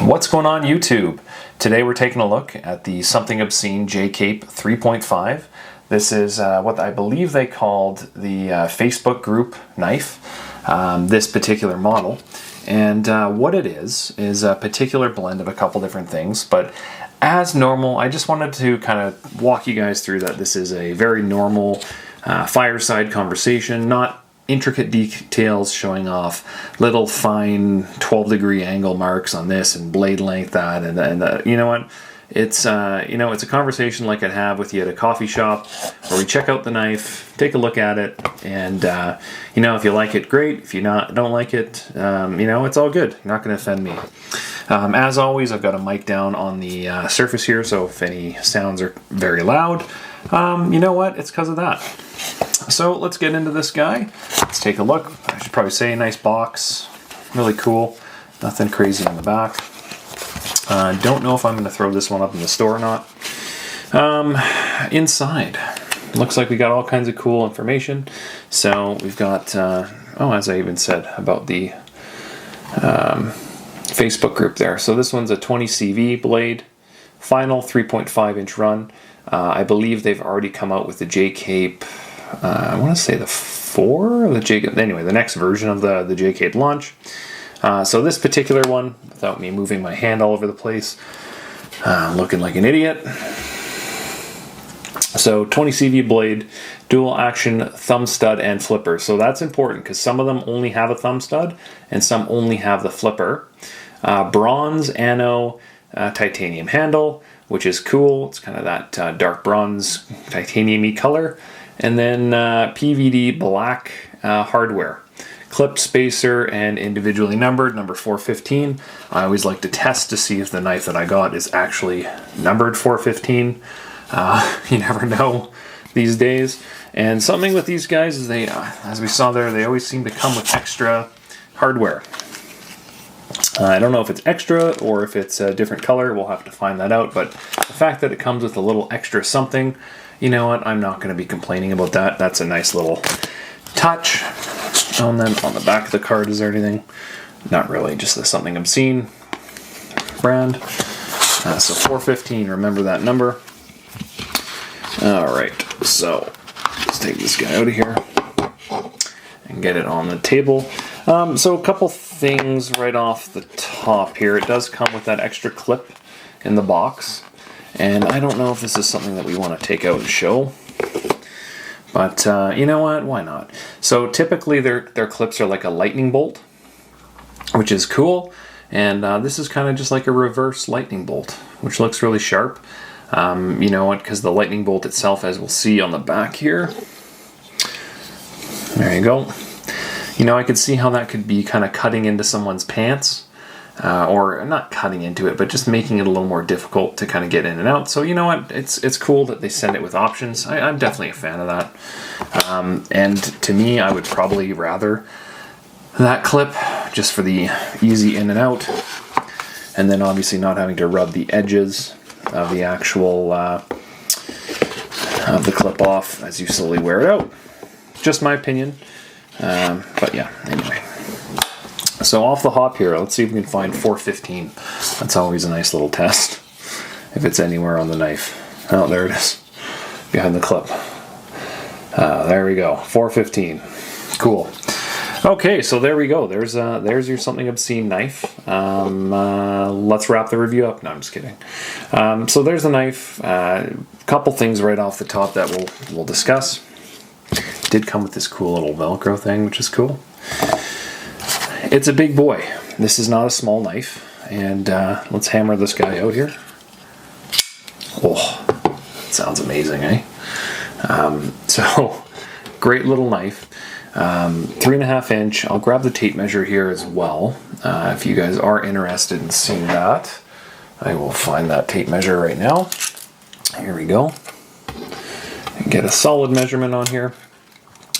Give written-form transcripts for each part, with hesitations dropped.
What's going on YouTube? Today we're taking a look at the Something Obscene J-Cape 3.5. This is what I believe they called the Facebook group knife, this particular model. And what it is a particular blend of a couple different things, but as normal, I just wanted to kind of walk you guys through that this is a very normal fireside conversation, not intricate details showing off little fine 12-degree angle marks on this and blade length that, and you know what? It's it's a conversation like I'd have with you at a coffee shop where we check out the knife, take a look at it, and if you like it, great. If you don't like it, it's all good. You're not going to offend me. As always, I've got a mic down on the surface here, so if any sounds are very loud, you know what? It's because of that. So let's get into this guy. Let's take a look. I should probably say nice box, really cool. Nothing crazy on the back. Don't know if I'm going to throw this one up in the store or not. Inside, looks like we got all kinds of cool information. So we've got, as I even said about the Facebook group there. So this one's a 20 CV blade, final 3.5 inch run. I believe they've already come out with the J-Cape. I want to say the 4 or the J-Cape. Anyway, the next version of the J-Cape launch. So this particular one, without me moving my hand all over the place, looking like an idiot. So 20 CV blade, dual action thumb stud and flipper. So that's important because some of them only have a thumb stud and some only have the flipper. Bronze anno titanium handle, which is cool. It's kind of that dark bronze titanium-y color. And then PVD black hardware. Clip spacer and individually numbered, number 415. I always like to test to see if the knife that I got is actually numbered 415. You never know these days. And something with these guys is they, as we saw there, they always seem to come with extra hardware. I don't know if it's extra or if it's a different color. We'll have to find that out. But the fact that it comes with a little extra something, you know what? I'm not going to be complaining about that. That's a nice little touch. And then on the back of the card, is there anything? Not really, just the Something Obscene brand. So 415, remember that number. All right, so let's take this guy out of here and get it on the table. So a couple things right off the top here. It does come with that extra clip in the box. And I don't know if this is something that we want to take out and show. But you know what? Why not? So typically their clips are like a lightning bolt, which is cool. And this is kind of just like a reverse lightning bolt, which looks really sharp. You know what? Because the lightning bolt itself, as we'll see on the back here. There you go. You know, I could see how that could be kind of cutting into someone's pants. Or not cutting into it, but just making it a little more difficult to kind of get in and out. So you know what? It's cool that they send it with options. I'm definitely a fan of that. And to me, I would probably rather that clip just for the easy in and out. And then obviously not having to rub the edges of the actual of the clip off as you slowly wear it out. Just my opinion. But yeah, anyway. So off the hop here, let's see if we can find 415. That's always a nice little test. If it's anywhere on the knife. Oh, there it is. Behind the clip. There we go. 415. Cool. Okay, so there we go. There's your Something Obscene knife. Let's wrap the review up. No, I'm just kidding. So there's the knife. Couple things right off the top that we'll discuss. It did come with this cool little Velcro thing, which is cool. It's a big boy. This is not a small knife. And let's hammer this guy out here. Oh, sounds amazing, eh? So, great little knife. 3.5 inch. I'll grab the tape measure here as well. If you guys are interested in seeing that, I will find that tape measure right now. Here we go. And get a solid measurement on here.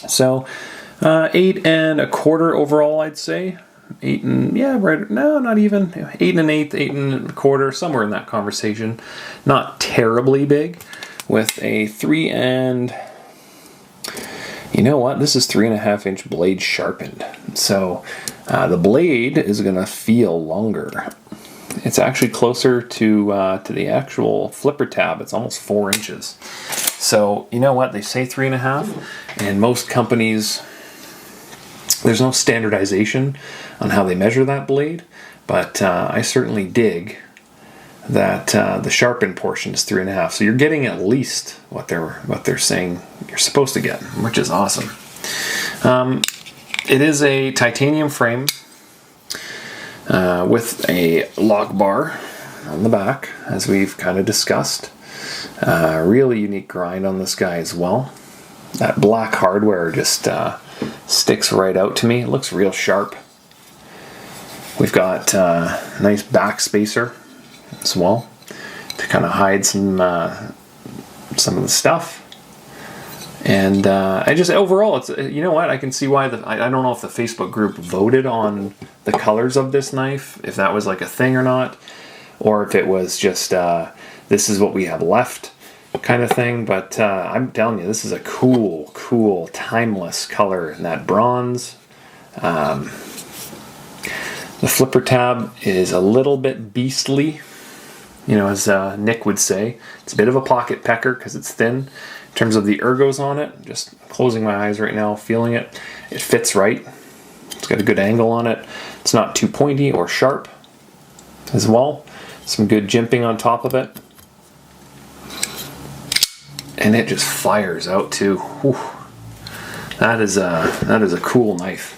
So, 8 1/4 overall, I'd say. 8 and, yeah, right, no, not even. 8 1/8, 8 1/4, somewhere in that conversation. Not terribly big. With a 3 and, you know what, this is 3.5 inch blade sharpened. So the blade is going to feel longer. It's actually closer to the actual flipper tab. It's almost 4 inches. So you know what? They say 3.5, and most companies, there's no standardization on how they measure that blade, but I certainly dig that the sharpened portion is 3.5. So you're getting at least what they're saying you're supposed to get, which is awesome. It is a titanium frame with a lock bar on the back, as we've kind of discussed. Really unique grind on this guy as well. That black hardware just sticks right out to me. It looks real sharp. We've got a nice back spacer as well to kind of hide some of the stuff. And I just overall, it's, you know what, I can see why I don't know if the Facebook group voted on the colors of this knife, if that was like a thing or not, or if it was just this is what we have left kind of thing. But I'm telling you, this is a cool, timeless color in that bronze. The flipper tab is a little bit beastly, you know, as Nick would say. It's a bit of a pocket pecker because it's thin. In terms of the ergos on it, just closing my eyes right now, feeling it, it fits right. It's got a good angle on it. It's not too pointy or sharp as well. Some good jimping on top of it. And it just fires out too. Whew. That is a cool knife.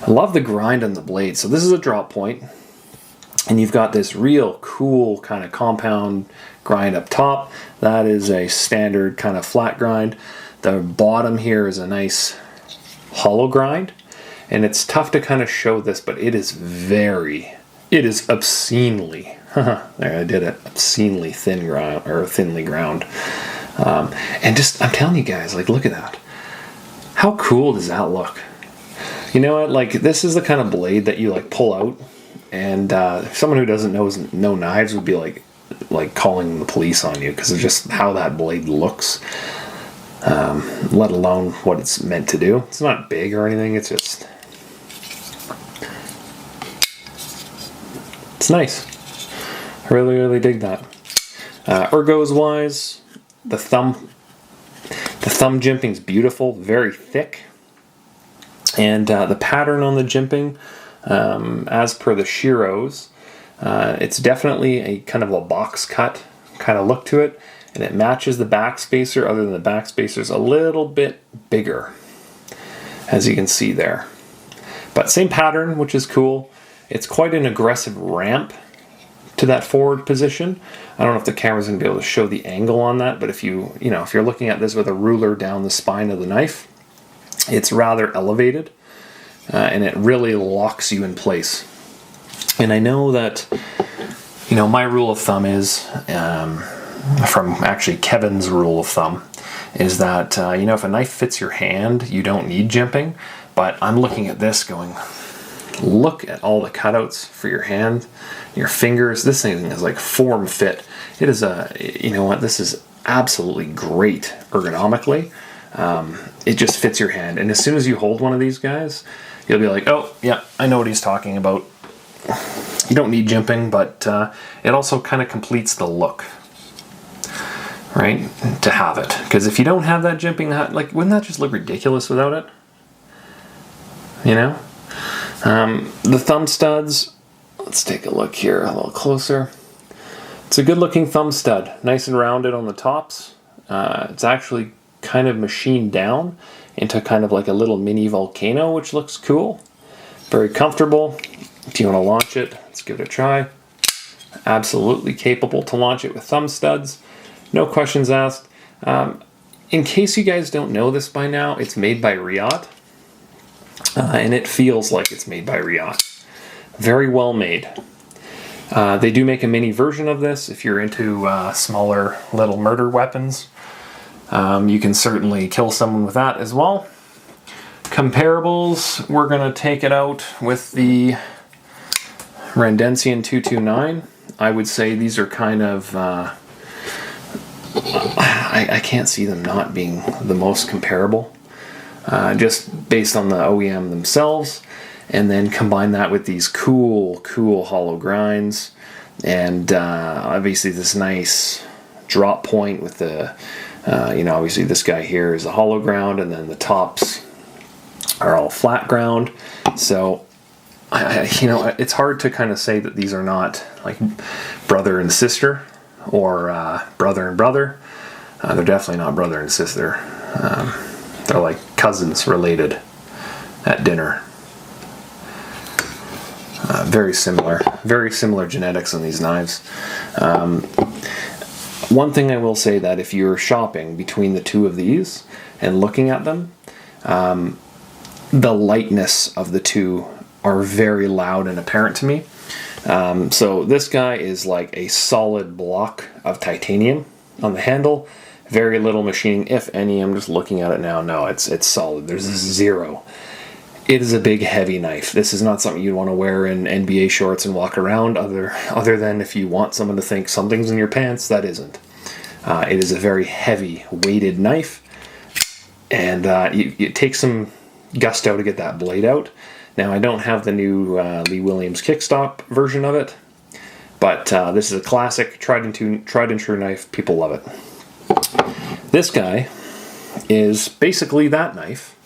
I love the grind on the blade. So this is a drop point, and you've got this real cool kind of compound grind up top. That is a standard kind of flat grind. The bottom here is a nice hollow grind, and it's tough to kind of show this, but it is obscenely, there I did it, obscenely thin ground, or thinly ground. And just, I'm telling you guys, like, look at that. How cool does that look? You know what, like, this is the kind of blade that you like pull out, and someone who doesn't know knives would be like calling the police on you because of just how that blade looks, let alone what it's meant to do. It's not big or anything, it's just, it's nice. I really dig that. Ergos wise, the thumb jimping's beautiful, very thick, and the pattern on the jimping, as per the Shiros, it's definitely a kind of a box cut kind of look to it, and it matches the back spacer, other than the back spacer's a little bit bigger, as you can see there. But same pattern, which is cool. It's quite an aggressive ramp to that forward position. I don't know if the camera's going to be able to show the angle on that, but if you're looking at this with a ruler down the spine of the knife, it's rather elevated, and it really locks you in place. And I know that, you know, my rule of thumb is, from actually Kevin's rule of thumb, is that, you know, if a knife fits your hand, you don't need jimping. But I'm looking at this going, look at all the cutouts for your hand, your fingers. This thing is like form fit. It is you know what, this is absolutely great ergonomically. It just fits your hand. And as soon as you hold one of these guys, you'll be like, oh, yeah, I know what he's talking about. You don't need jimping, but it also kind of completes the look, right? To have it. Because if you don't have that jimping, like, wouldn't that just look ridiculous without it? You know? The thumb studs, let's take a look here a little closer. It's a good looking thumb stud, nice and rounded on the tops. It's actually kind of machined down into kind of like a little mini volcano, which looks cool. Very comfortable. If you want to launch it, let's give it a try. Absolutely capable to launch it with thumb studs. No questions asked. In case you guys don't know this by now, it's made by Reate. And it feels like it's made by Reate. Very well made. They do make a mini version of this if you're into smaller little murder weapons. You can certainly kill someone with that as well. Comparables, we're going to take it out with the Randensian 229. I would say these are kind of, I can't see them not being the most comparable, just based on the OEM themselves, and then combine that with these cool hollow grinds. And obviously this nice drop point with the, obviously this guy here is a hollow ground, and then the tops are all flat ground. So, it's hard to kind of say that these are not like brother and sister, or brother and brother. They're definitely not brother and sister. They're like cousins related at dinner. Very similar genetics on these knives. One thing I will say, that if you're shopping between the two of these and looking at them, the lightness of the two are very loud and apparent to me. So this guy is like a solid block of titanium on the handle. Very little machining, if any. I'm just looking at it now. No, it's solid. There's zero. It is a big, heavy knife. This is not something you'd want to wear in NBA shorts and walk around, other than if you want someone to think something's in your pants. That isn't. It is a very heavy, weighted knife, and it takes some gusto to get that blade out. Now, I don't have the new Lee Williams kickstop version of it, but this is a classic, tried and true knife. People love it. This guy is basically that knife,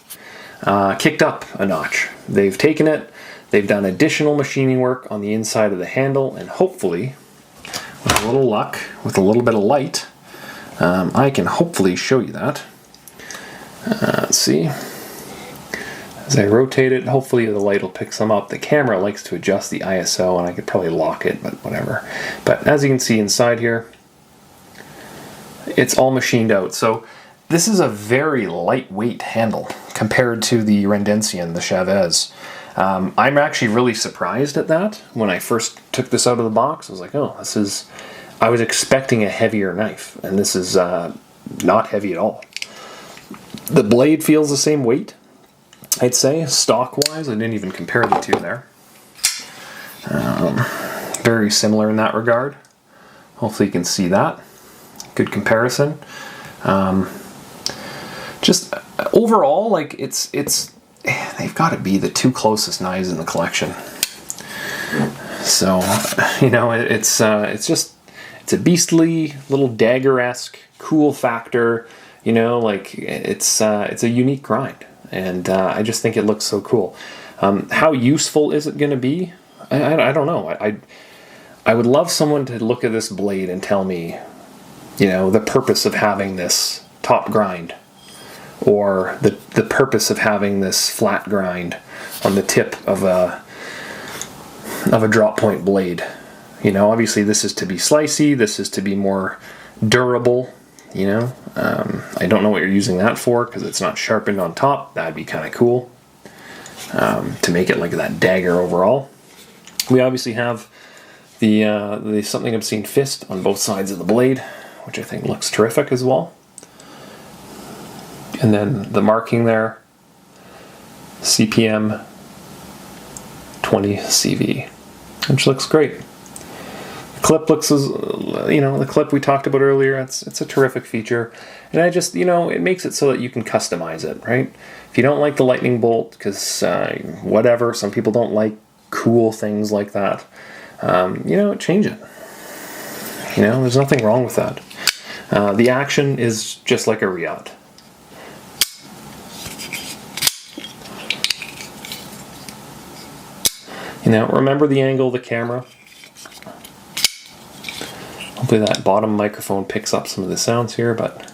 kicked up a notch. They've taken it, they've done additional machining work on the inside of the handle, and hopefully, with a little luck, with a little bit of light, I can hopefully show you that. Let's see. As I rotate it, hopefully the light will pick some up. The camera likes to adjust the ISO, and I could probably lock it, but whatever. But as you can see inside here, it's all machined out. So this is a very lightweight handle compared to the Rendencian, the Chavez. I'm actually really surprised at that. When I first took this out of the box, I was like, oh, I was expecting a heavier knife, and this is not heavy at all. The blade feels the same weight, I'd say, stock-wise. I didn't even compare the two there. Very similar in that regard. Hopefully you can see that. Good comparison. Just overall, like it's they've got to be the two closest knives in the collection. So, it's a beastly little dagger-esque cool factor. It's a unique grind, and I just think it looks so cool. How useful is it going to be? I don't know. I would love someone to look at this blade and tell me, the purpose of having this top grind, or the purpose of having this flat grind on the tip of a drop point blade. Obviously this is to be slicey, this is to be more durable, I don't know what you're using that for, because it's not sharpened on top. That'd be kind of cool, to make it like that dagger overall. We obviously have the Something Obscene fist on both sides of the blade, which I think looks terrific as well. And then the marking there, CPM 20 CV, which looks great. The clip looks as, the clip we talked about earlier, it's a terrific feature. And I just, it makes it so that you can customize it, right? If you don't like the lightning bolt, because whatever, some people don't like cool things like that, change it. There's nothing wrong with that. The action is just like a reate. Remember the angle of the camera. Hopefully that bottom microphone picks up some of the sounds here, but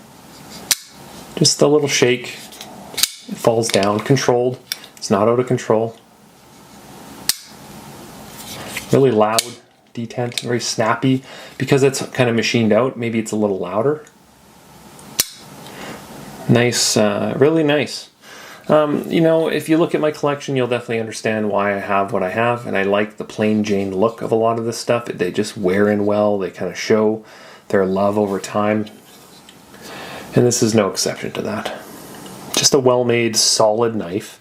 just a little shake. It falls down, controlled. It's not out of control. Really loud detent, very snappy. Because it's kind of machined out, maybe it's a little louder. Nice, really nice. If you look at my collection, you'll definitely understand why I have what I have, and I like the plain Jane look of a lot of this stuff. They just wear in well, they kind of show their love over time, and this is no exception to that. Just a well-made, solid knife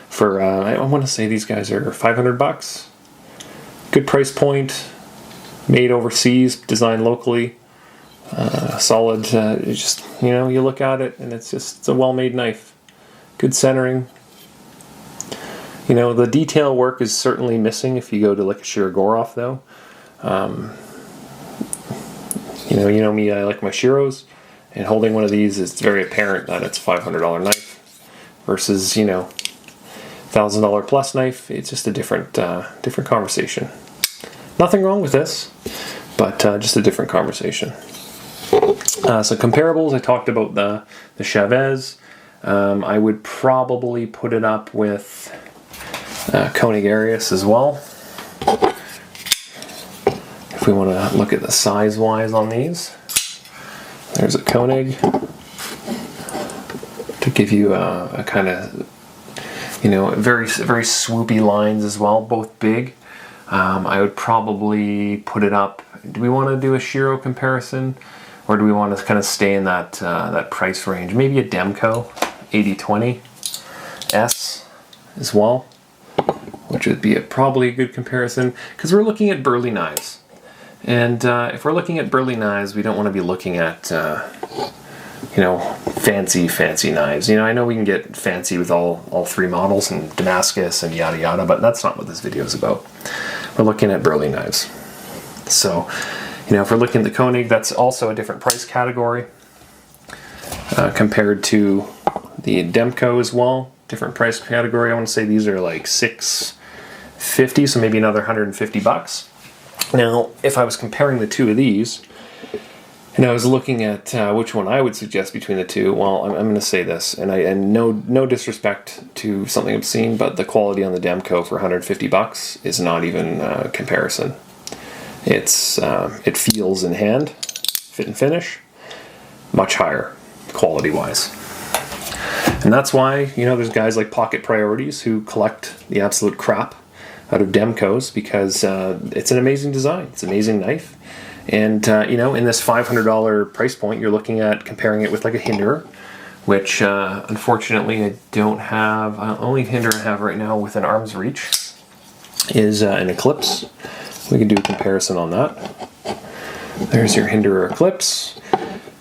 for, I want to say these guys are $500. Good price point, made overseas, designed locally, solid, you look at it, and it's a well-made knife. Good centering. The detail work is certainly missing if you go to like a Shirogorov though. You know me, I like my Shiros, and holding one of these, it's very apparent that it's a $500 knife versus, $1,000 plus knife. It's just a different conversation. Nothing wrong with this, but just a different conversation. So comparables, I talked about the Chavez. I would probably put it up with Koenig Arius as well. If we want to look at the size-wise on these, there's a Koenig to give you a kind of, very, very swoopy lines as well, both big. I would probably put it up. Do we want to do a Shiro comparison, or do we want to kind of stay in that price range? Maybe a Demko 8020 S as well, which would be probably a good comparison, because we're looking at burly knives. And if we're looking at burly knives, we don't want to be looking at, fancy knives. I know we can get fancy with all three models and Damascus and yada yada, but that's not what this video is about. We're looking at burly knives. So, if we're looking at the Koenig, that's also a different price category compared to the Demko as well. Different price category. I want to say these are like $650, so maybe another $150. Now, if I was comparing the two of these, and I was looking at which one I would suggest between the two, well, I'm going to say this, and no disrespect to something Obscene, but the quality on the Demko for $150 is not even a comparison. It feels in hand, fit and finish, much higher quality-wise. And that's why, there's guys like Pocket Priorities who collect the absolute crap out of Demkos, because it's an amazing design. It's an amazing knife. And, in this $500 price point, you're looking at comparing it with like a Hinderer, which unfortunately I don't have. Only Hinderer I have right now within arm's reach is an Eclipse. We can do a comparison on that. There's your Hinderer Eclipse,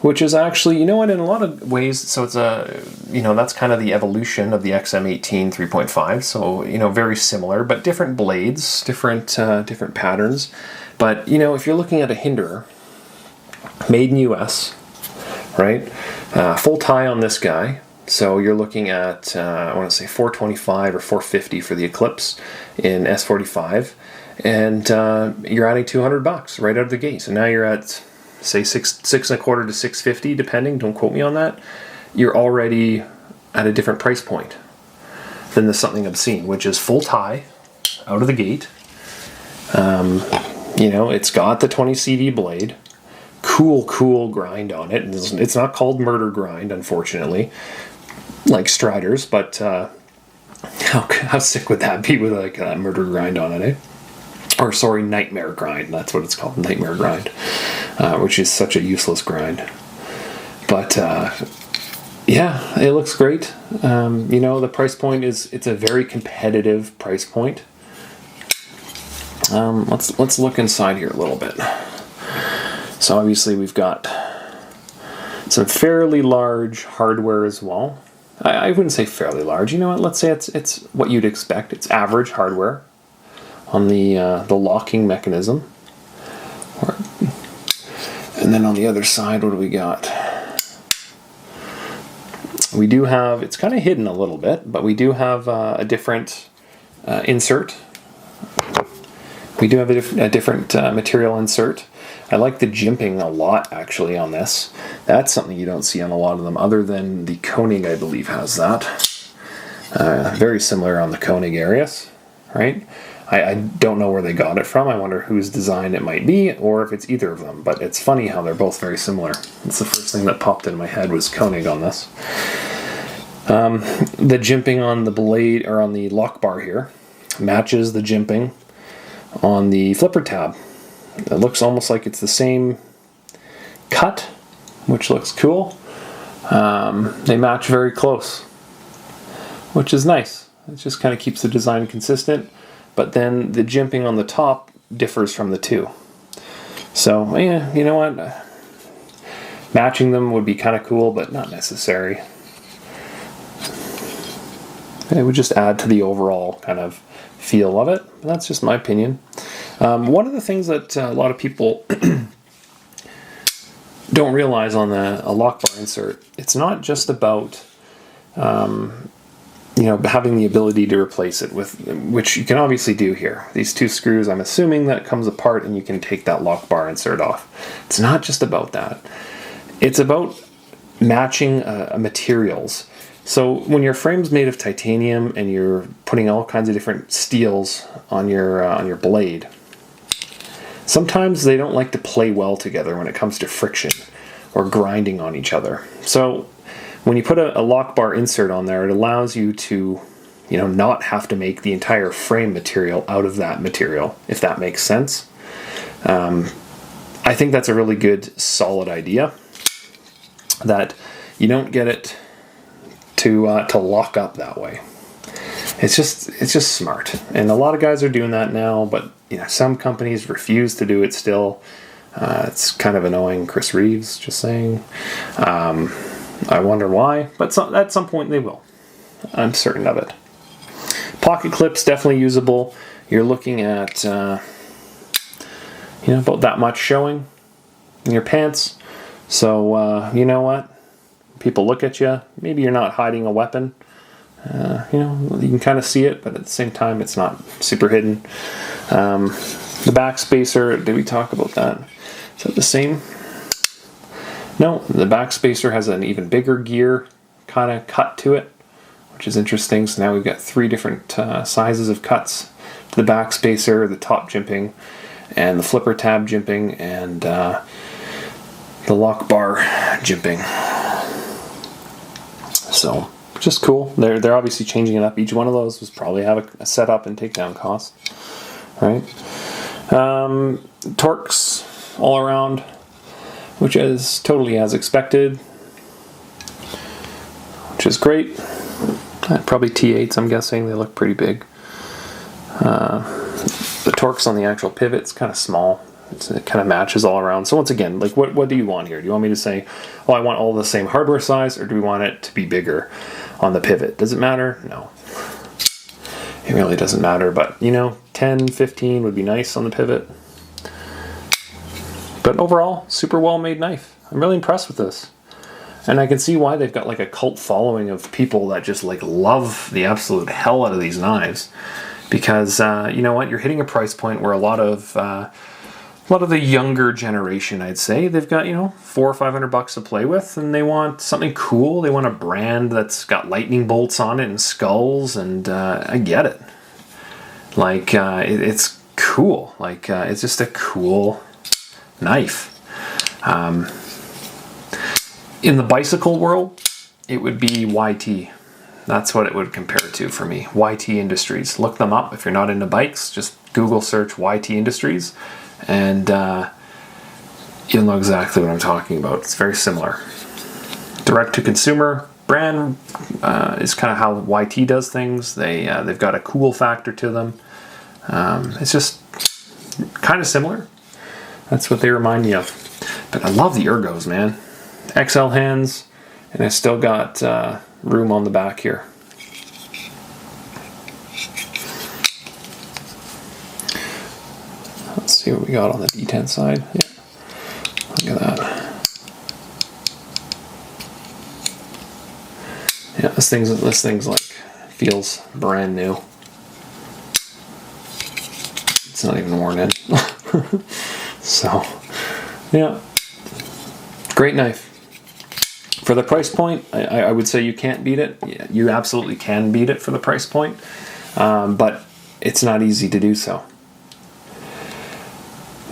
which is actually, in a lot of ways, so it's that's kind of the evolution of the XM18 3.5. So, very similar, but different blades, different patterns. But, if you're looking at a Hinderer, made in US, right? Full tie on this guy. So you're looking at, I want to say $425 or $450 for the Eclipse in S45. And you're adding $200 right out of the gate. So now you're at, say, $625 to $650, depending. Don't quote me on that. You're already at a different price point than the Something Obscene, which is full tie out of the gate. It's got the 20 CV blade, cool grind on it. It's not called murder grind, unfortunately, like Strider's, but how sick would that be with like a murder grind on it, eh? Or sorry, nightmare grind. That's what it's called, nightmare grind, which is such a useless grind. But yeah, it looks great. The price point it's a very competitive price point. Let's look inside here a little bit. So obviously we've got some fairly large hardware as well. I wouldn't say fairly large. You know what? Let's say it's what you'd expect. It's average hardware on the locking mechanism. And then on the other side, what do we got? We do have, it's kind of hidden a little bit, but we do have a different insert. We do have a different material insert. I like the jimping a lot, actually, on this. That's something you don't see on a lot of them, other than the Koenig, I believe, has that. Very similar on the Koenig Arius, right? I don't know where they got it from. I wonder whose design it might be, or if it's either of them. But it's funny how they're both very similar. It's the first thing that popped in my head was Koenig on this. The jimping on the blade, or on the lock bar here, matches the jimping on the flipper tab. It looks almost like it's the same cut, which looks cool. They match very close, which is nice. It just kind of keeps the design consistent, but then the jimping on the top differs from the two. So, yeah, you know what? Matching them would be kind of cool, but not necessary. It would just add to the overall kind of feel of it. That's just my opinion. One of the things that a lot of people don't realize on a lock bar insert, it's not just about having the ability to replace it with, which you can obviously do here. These two screws, I'm assuming that comes apart and you can take that lock bar insert off. It's not just about that. It's about matching materials. So when your frame's made of titanium and you're putting all kinds of different steels on your blade, sometimes they don't like to play well together when it comes to friction or grinding on each other. So when you put a lock bar insert on there, it allows you to, not have to make the entire frame material out of that material, if that makes sense. I think that's a really good, solid idea, that you don't get it to lock up that way. It's just smart, and a lot of guys are doing that now, but some companies refuse to do it still. It's kind of annoying. Chris Reeves, just saying. I wonder why, but at some point they will. I'm certain of it. Pocket clips, definitely usable. You're looking at about that much showing in your pants. So you know what? People look at you. Maybe you're not hiding a weapon. You can kind of see it, but at the same time, it's not super hidden. The back spacer, did we talk about that? Is that the same? No, the back spacer has an even bigger gear kind of cut to it, which is interesting. So now we've got 3 different sizes of cuts to the back spacer, the top jimping, and the flipper tab jimping, and the lock bar jimping. So just cool. They're obviously changing it up. Each one of those was probably have a setup and takedown cost, right? Torques all around, which is totally as expected, which is great. Probably T8s, I'm guessing. They look pretty big. The torques on the actual pivot's kind of small. It kind of matches all around. So once again, like what do you want here? Do you want me to say, I want all the same hardware size, or do we want it to be bigger on the pivot? Does it matter? No. It really doesn't matter, but 10, 15 would be nice on the pivot. But overall, super well made knife. I'm really impressed with this. And I can see why they've got like a cult following of people that just like love the absolute hell out of these knives. Because you know what, you're hitting a price point where a lot of the younger generation, I'd say, they've got $400 or $500 to play with, and they want something cool. They want a brand that's got lightning bolts on it and skulls, and I get it. Like it's cool. Like it's just a cool knife. In the bicycle world, it would be YT. That's what it would compare to for me. YT Industries. Look them up if you're not into bikes. Just Google search YT Industries, and you'll know exactly what I'm talking about. It's very similar. Direct to consumer brand is kind of how YT does things. They've got a cool factor to them. It's just kind of similar. That's what they remind me of. But I love the ergos, man. XL hands, and I still got room on the back here. Let's see what we got on the D10 side. Yeah, look at that. Yeah, this thing's like feels brand new. It's not even worn in. So, yeah, great knife. For the price point, I would say you can't beat it. Yeah, you absolutely can beat it for the price point, but it's not easy to do so.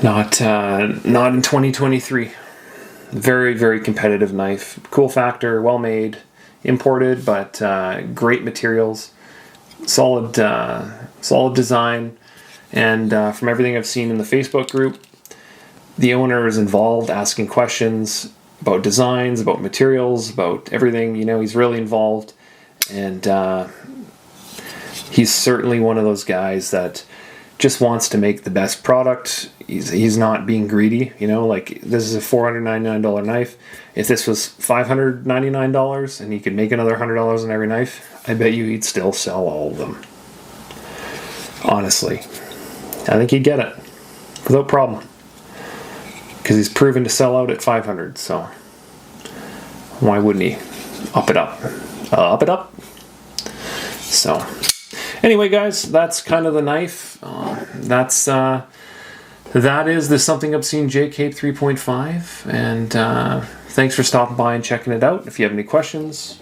Not in 2023. Very, very competitive knife. Cool factor, well made, imported, but great materials, solid design, and from everything I've seen in the Facebook group, the owner is involved, asking questions about designs, about materials, about everything. He's really involved, and he's certainly one of those guys that just wants to make the best product. He's not being greedy, like this is a $499 knife. If this was $599 and he could make another $100 on every knife, I bet you he'd still sell all of them. Honestly, I think he'd get it. without problem. Because he's proven to sell out at 500, so why wouldn't he up it up? Up it up. So anyway, guys, that's kind of the knife. That is the Something Obscene J Cape 3.5, and thanks for stopping by and checking it out. If you have any questions,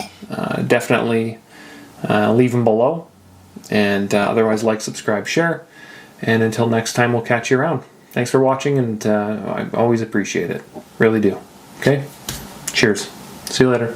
definitely leave them below, and otherwise like, subscribe, share, and until next time, we'll catch you around. Thanks for watching, and I always appreciate it. Really do. Okay? Cheers. See you later.